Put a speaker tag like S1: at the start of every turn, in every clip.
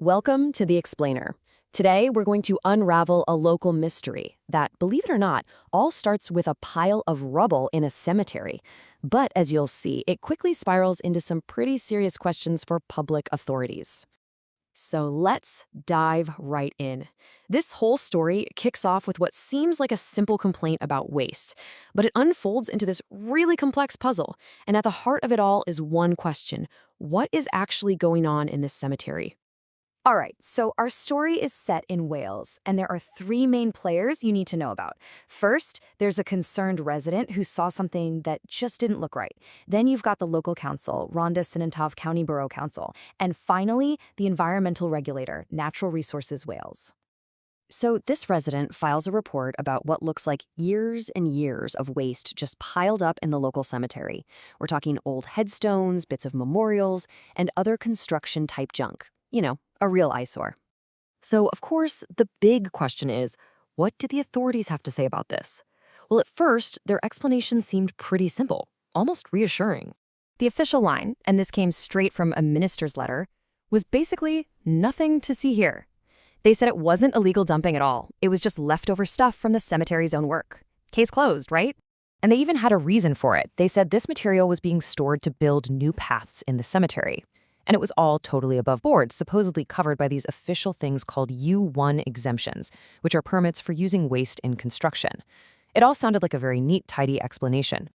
S1: Welcome to The Explainer. Today, we're going to unravel a local mystery that, believe it or not, all starts with a pile of rubble in a cemetery. But as you'll see, it quickly spirals into some pretty serious questions for public authorities. So let's dive right in. This whole story kicks off with what seems like a simple complaint about waste, but it unfolds into this really complex puzzle. And at the heart of it all is one question: what is actually going on in this cemetery? All right, so our story is set in Wales, and there are three main players you need to know about. First, there's a concerned resident who saw something that just didn't look right. Then you've got the local council, Rhondda Cynon County Borough Council. And finally, the environmental regulator, Natural Resources Wales. So this resident files a report about what looks like years and years of waste just piled up in the local cemetery. We're talking old headstones, bits of memorials, and other construction-type junk. A real eyesore. So, of course, the big question is, what do the authorities have to say about this? Well, at first, their explanation seemed pretty simple, almost reassuring. The official line, and this came straight from a minister's letter, was basically nothing to see here. They said it wasn't illegal dumping at all. It was just leftover stuff from the cemetery's own work. Case closed, right? And they even had a reason for it. They said this material was being stored to build new paths in the cemetery. And it was all totally above board, supposedly covered by these official things called U1 exemptions, which are permits for using waste in construction. It all sounded like a very neat, tidy explanation.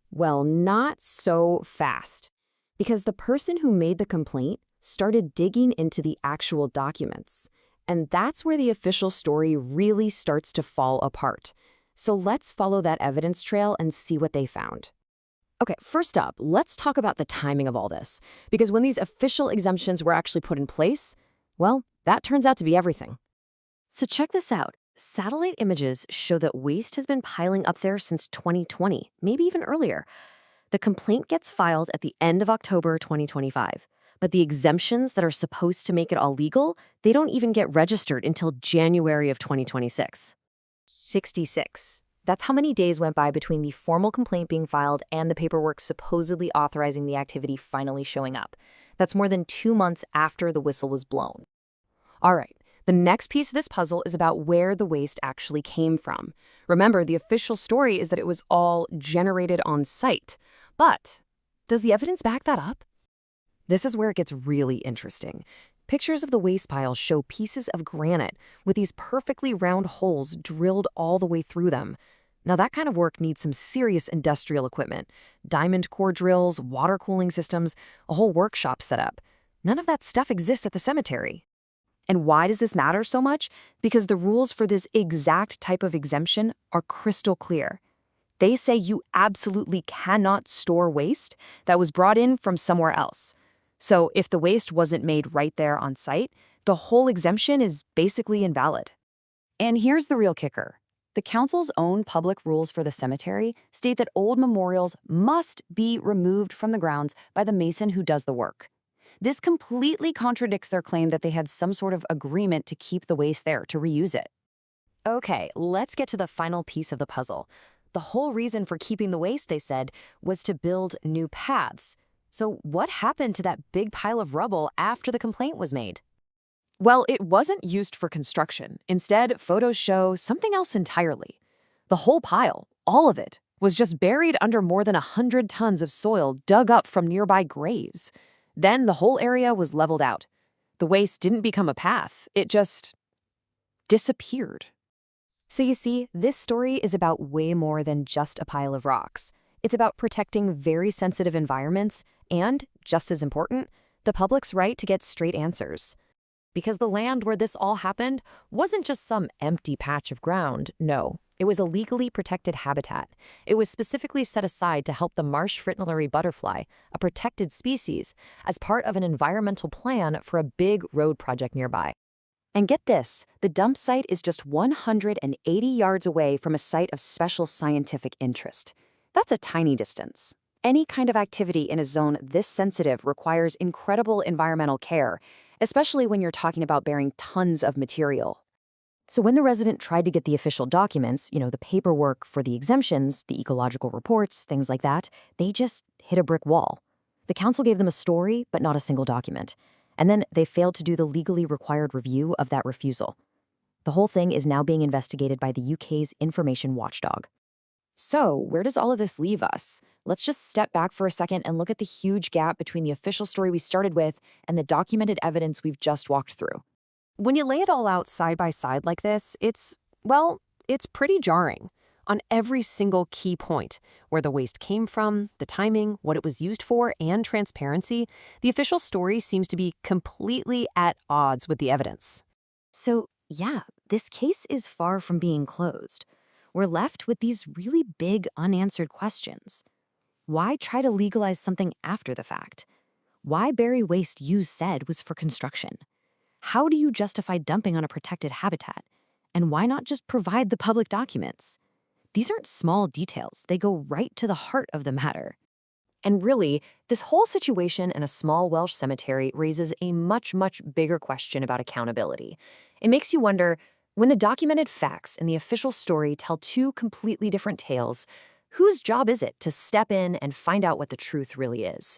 S1: Well, not so fast. Because the person who made the complaint started digging into the actual documents. And that's where the official story really starts to fall apart. So let's follow that evidence trail and see what they found. Okay, first up, let's talk about the timing of all this. Because when these official exemptions were actually put in place, well, that turns out to be everything. So check this out. Satellite images show that waste has been piling up there since 2020, maybe even earlier. The complaint gets filed at the end of October 2025. But the exemptions that are supposed to make it all legal, they don't even get registered until January of 2026. 66. That's how many days went by between the formal complaint being filed and the paperwork supposedly authorizing the activity finally showing up. That's more than 2 months after the whistle was blown. All right, the next piece of this puzzle is about where the waste actually came from. Remember, the official story is that it was all generated on site. But does the evidence back that up? This is where it gets really interesting. Pictures of the waste pile show pieces of granite with these perfectly round holes drilled all the way through them. Now, that kind of work needs some serious industrial equipment. Diamond core drills, water cooling systems, a whole workshop set up. None of that stuff exists at the cemetery. And why does this matter so much? Because the rules for this exact type of exemption are crystal clear. They say you absolutely cannot store waste that was brought in from somewhere else. So if the waste wasn't made right there on site, the whole exemption is basically invalid. And here's the real kicker. The council's own public rules for the cemetery state that old memorials must be removed from the grounds by the mason who does the work. This completely contradicts their claim that they had some sort of agreement to keep the waste there, to reuse it. Okay, let's get to the final piece of the puzzle. The whole reason for keeping the waste, they said, was to build new paths. So what happened to that big pile of rubble after the complaint was made? Well, it wasn't used for construction. Instead, photos show something else entirely. The whole pile, all of it, was just buried under more than 100 tons of soil dug up from nearby graves. Then the whole area was leveled out. The waste didn't become a path. It just disappeared. So you see, this story is about way more than just a pile of rocks. It's about protecting very sensitive environments and, just as important, the public's right to get straight answers. Because the land where this all happened wasn't just some empty patch of ground, no. It was a legally protected habitat. It was specifically set aside to help the marsh fritillary butterfly, a protected species, as part of an environmental plan for a big road project nearby. And get this, the dump site is just 180 yards away from a site of special scientific interest. That's a tiny distance. Any kind of activity in a zone this sensitive requires incredible environmental care, especially when you're talking about bearing tons of material. So when the resident tried to get the official documents, the paperwork for the exemptions, the ecological reports, things like that, they just hit a brick wall. The council gave them a story, but not a single document. and then they failed to do the legally required review of that refusal. The whole thing is now being investigated by the UK's information watchdog. So, where does all of this leave us? Let's just step back for a second and look at the huge gap between the official story we started with and the documented evidence we've just walked through. When you lay it all out side by side like this, it's pretty jarring. On every single key point, where the waste came from, the timing, what it was used for, and transparency, the official story seems to be completely at odds with the evidence. So, yeah, this case is far from being closed. We're left with these really big unanswered questions. Why try to legalize something after the fact? Why bury waste you said was for construction? How do you justify dumping on a protected habitat? And why not just provide the public documents? These aren't small details. They go right to the heart of the matter. And really, this whole situation in a small Welsh cemetery raises a much, much bigger question about accountability. It makes you wonder, when the documented facts and the official story tell two completely different tales, whose job is it to step in and find out what the truth really is?